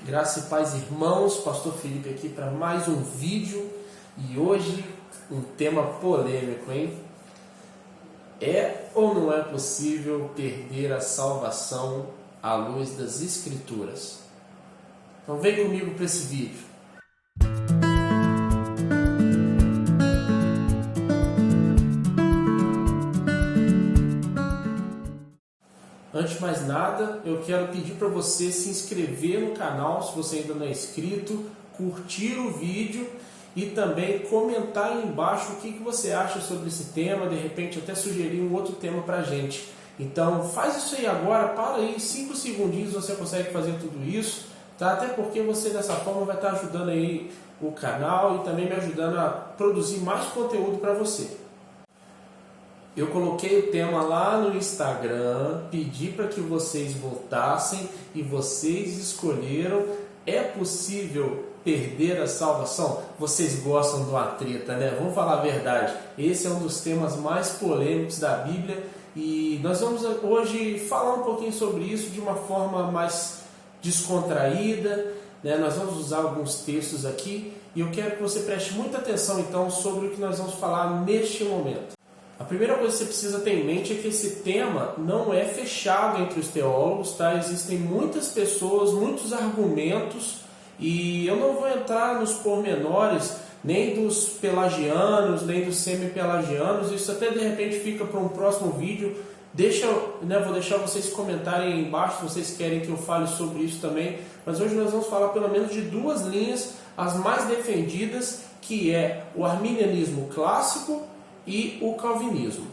Graça e paz, irmãos, Pastor Felipe aqui para mais um vídeo e hoje um tema polêmico, hein? É ou não é possível perder a salvação à luz das Escrituras? Então vem comigo para esse vídeo. Antes de mais nada, eu quero pedir para você se inscrever no canal se você ainda não é inscrito, curtir o vídeo e também comentar aí embaixo o que você acha sobre esse tema, de repente até sugerir um outro tema para a gente. Então faz isso aí agora, para aí, 5 segundinhos você consegue fazer tudo isso, tá? Até porque você dessa forma vai estar ajudando aí o canal e também me ajudando a produzir mais conteúdo para você. Eu coloquei o tema lá no Instagram, pedi para que vocês votassem e vocês escolheram. É possível perder a salvação? Vocês gostam de uma treta, né? Vamos falar a verdade. Esse é um dos temas mais polêmicos da Bíblia e nós vamos hoje falar um pouquinho sobre isso de uma forma mais descontraída, né? Nós vamos usar alguns textos aqui e eu quero que você preste muita atenção então sobre o que nós vamos falar neste momento. A primeira coisa que você precisa ter em mente é que esse tema não é fechado entre os teólogos, tá? Existem muitas pessoas, muitos argumentos e eu não vou entrar nos pormenores nem dos pelagianos, nem dos semi-pelagianos, isso até de repente fica para um próximo vídeo. Vou deixar vocês comentarem aí embaixo se vocês querem que eu fale sobre isso também, mas hoje nós vamos falar pelo menos de duas linhas, as mais defendidas, que é o arminianismo clássico e o calvinismo.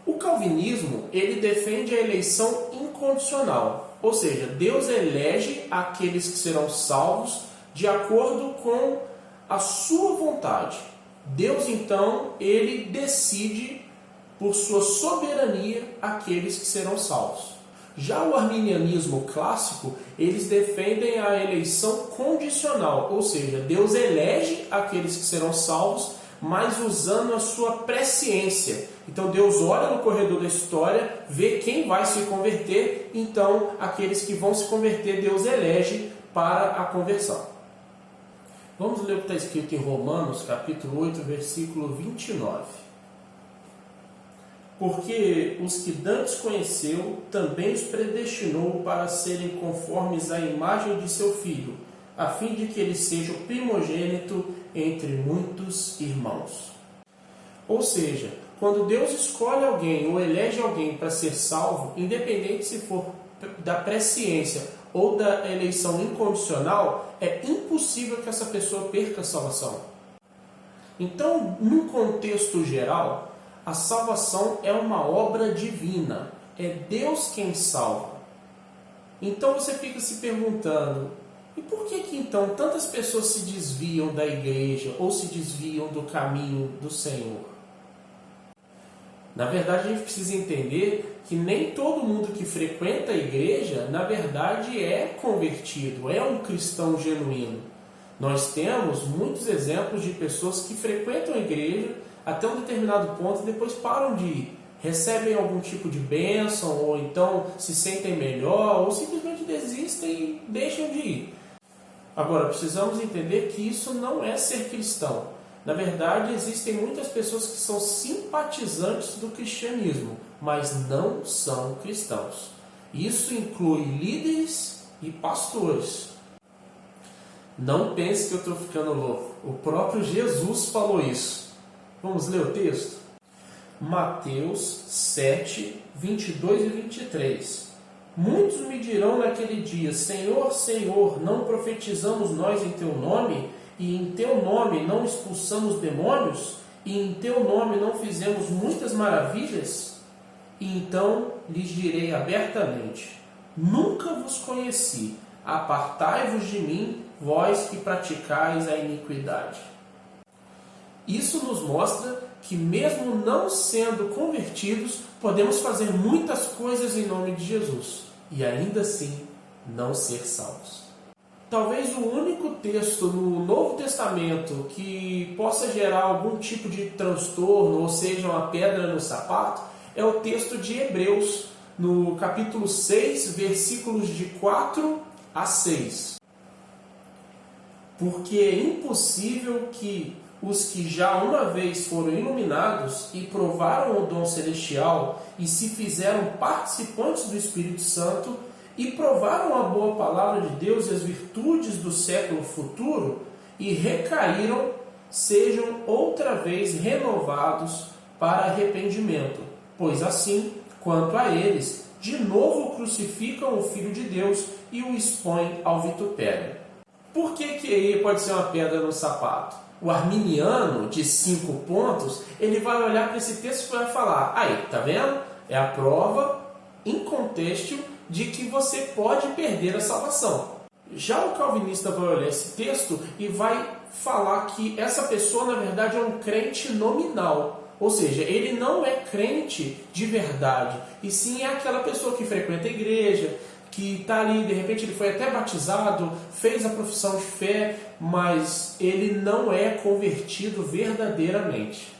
O calvinismo, ele defende a eleição incondicional, ou seja, Deus elege aqueles que serão salvos de acordo com a sua vontade. Deus, então, ele decide por sua soberania aqueles que serão salvos. Já o arminianismo clássico, eles defendem a eleição condicional, ou seja, Deus elege aqueles que serão salvos, mas usando a sua presciência. Então Deus olha no corredor da história, vê quem vai se converter, então aqueles que vão se converter, Deus elege para a conversão. Vamos ler o que está escrito em Romanos, capítulo 8, versículo 29. Porque os que dantes conheceu, também os predestinou para serem conformes à imagem de seu Filho, a fim de que ele seja o primogênito entre muitos irmãos. Ou seja, quando Deus escolhe alguém ou elege alguém para ser salvo, independente se for da presciência ou da eleição incondicional, é impossível que essa pessoa perca a salvação. Então, num contexto geral, a salvação é uma obra divina. É Deus quem salva. Então você fica se perguntando, e por que então tantas pessoas se desviam da igreja ou se desviam do caminho do Senhor? Na verdade, a gente precisa entender que nem todo mundo que frequenta a igreja, na verdade, é convertido, é um cristão genuíno. Nós temos muitos exemplos de pessoas que frequentam a igreja até um determinado ponto e depois param de ir. Recebem algum tipo de bênção, ou então se sentem melhor, ou simplesmente desistem e deixam de ir. Agora, precisamos entender que isso não é ser cristão. Na verdade, existem muitas pessoas que são simpatizantes do cristianismo, mas não são cristãos. Isso inclui líderes e pastores. Não pense que eu estou ficando louco. O próprio Jesus falou isso. Vamos ler o texto? Mateus 7, 22 e 23. Muitos me dirão naquele dia: Senhor, Senhor, não profetizamos nós em Teu nome? E em Teu nome não expulsamos demônios? E em Teu nome não fizemos muitas maravilhas? E então lhes direi abertamente: Nunca vos conheci. Apartai-vos de mim, vós que praticais a iniquidade. Isso nos mostra que mesmo não sendo convertidos, podemos fazer muitas coisas em nome de Jesus e ainda assim não ser salvos. Talvez o único texto no Novo Testamento que possa gerar algum tipo de transtorno, ou seja, uma pedra no sapato, é o texto de Hebreus, no capítulo 6, versículos de 4 a 6. porque é impossível que os que já uma vez foram iluminados e provaram o dom celestial e se fizeram participantes do Espírito Santo e provaram a boa palavra de Deus e as virtudes do século futuro e recaíram, sejam outra vez renovados para arrependimento, pois assim, quanto a eles, de novo crucificam o Filho de Deus e o expõem ao vitupério. Por que aí pode ser uma pedra no sapato? O arminiano de 5 pontos, ele vai olhar para esse texto e vai falar, aí, tá vendo? É a prova incontestável de que você pode perder a salvação. Já o calvinista vai olhar esse texto e vai falar que essa pessoa, na verdade, é um crente nominal. Ou seja, ele não é crente de verdade, e sim é aquela pessoa que frequenta a igreja, que está ali, de repente ele foi até batizado, fez a profissão de fé, mas ele não é convertido verdadeiramente.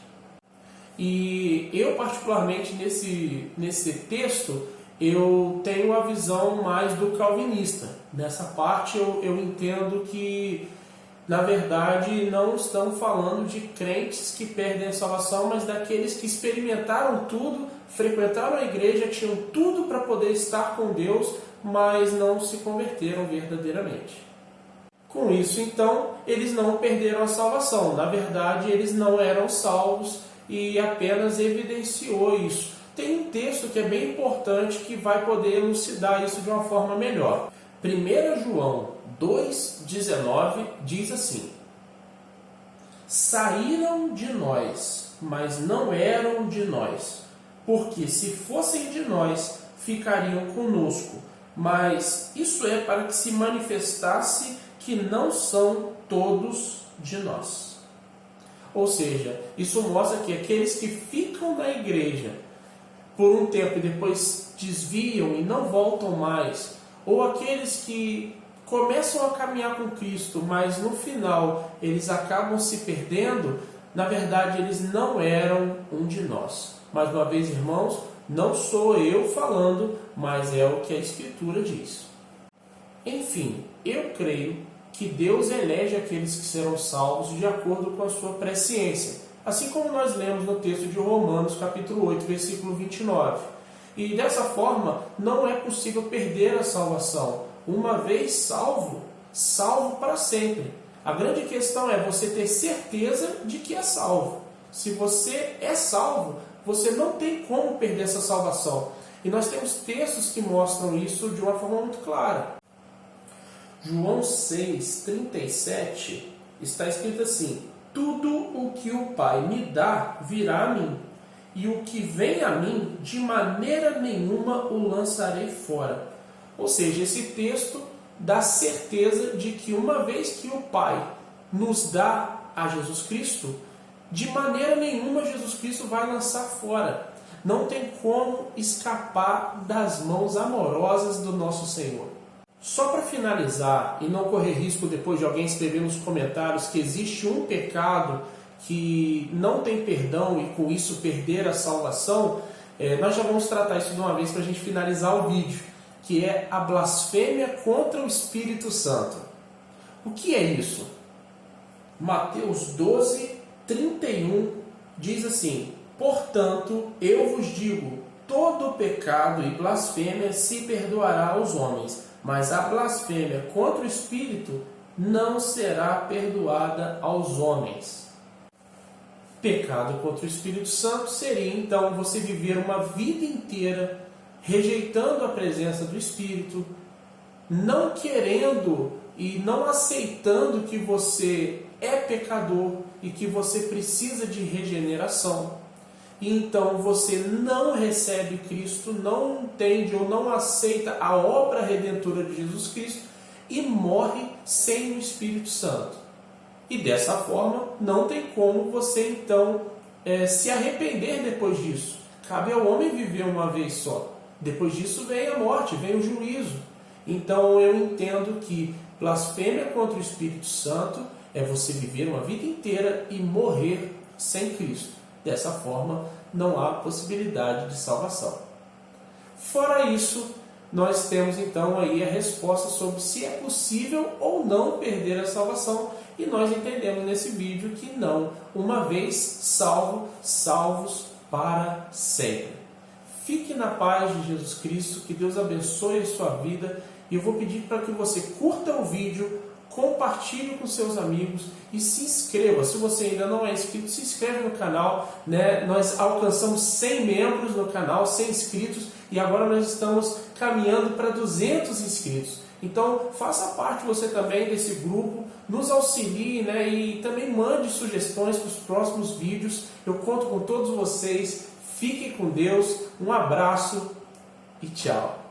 E eu, particularmente, nesse texto, eu tenho a visão mais do calvinista. Nessa parte eu entendo que, na verdade, não estão falando de crentes que perdem a salvação, mas daqueles que experimentaram tudo, frequentaram a igreja, tinham tudo para poder estar com Deus, mas não se converteram verdadeiramente. Com isso, então, eles não perderam a salvação. Na verdade, eles não eram salvos e apenas evidenciou isso. Tem um texto que é bem importante que vai poder elucidar isso de uma forma melhor. 1 João 2,19 diz assim: saíram de nós, mas não eram de nós, porque se fossem de nós, ficariam conosco. Mas isso é para que se manifestasse que não são todos de nós. Ou seja, isso mostra que aqueles que ficam na igreja por um tempo e depois desviam e não voltam mais, ou aqueles que começam a caminhar com Cristo, mas no final eles acabam se perdendo, na verdade eles não eram um de nós. Mais uma vez, irmãos, não sou eu falando, mas é o que a Escritura diz. Enfim, eu creio que Deus elege aqueles que serão salvos de acordo com a sua presciência, assim como nós lemos no texto de Romanos, capítulo 8, versículo 29. E dessa forma, não é possível perder a salvação. Uma vez salvo, salvo para sempre. A grande questão é você ter certeza de que é salvo. Se você é salvo, você não tem como perder essa salvação. E nós temos textos que mostram isso de uma forma muito clara. João 6,37 está escrito assim: tudo o que o Pai me dá virá a mim, e o que vem a mim, de maneira nenhuma o lançarei fora. Ou seja, esse texto dá certeza de que uma vez que o Pai nos dá a Jesus Cristo, de maneira nenhuma Jesus Cristo vai lançar fora. Não tem como escapar das mãos amorosas do nosso Senhor. Só para finalizar e não correr risco depois de alguém escrever nos comentários que existe um pecado que não tem perdão e com isso perder a salvação, nós já vamos tratar isso de uma vez para a gente finalizar o vídeo, que é a blasfêmia contra o Espírito Santo. O que é isso? Mateus 12:31 diz assim: portanto, eu vos digo, todo pecado e blasfêmia se perdoará aos homens, mas a blasfêmia contra o Espírito não será perdoada aos homens. Pecado contra o Espírito Santo seria, então, você viver uma vida inteira rejeitando a presença do Espírito, não querendo e não aceitando que você é pecador e que você precisa de regeneração. E então você não recebe Cristo, não entende ou não aceita a obra redentora de Jesus Cristo e morre sem o Espírito Santo. E dessa forma não tem como você então se arrepender depois disso. Cabe ao homem viver uma vez só. Depois disso vem a morte, vem o juízo. Então eu entendo que blasfêmia contra o Espírito Santo é você viver uma vida inteira e morrer sem Cristo. Dessa forma, não há possibilidade de salvação. Fora isso, nós temos então aí a resposta sobre se é possível ou não perder a salvação. E nós entendemos nesse vídeo que não, uma vez salvo, salvos para sempre. Fique na paz de Jesus Cristo, que Deus abençoe a sua vida, e eu vou pedir para que você curta o vídeo, compartilhe com seus amigos e se inscreva. Se você ainda não é inscrito, se inscreve no canal, né? Nós alcançamos 100 membros no canal, 100 inscritos, e agora nós estamos caminhando para 200 inscritos. Então, faça parte você também desse grupo, nos auxilie, né? E também mande sugestões para os próximos vídeos. Eu conto com todos vocês. Fiquem com Deus, um abraço e tchau.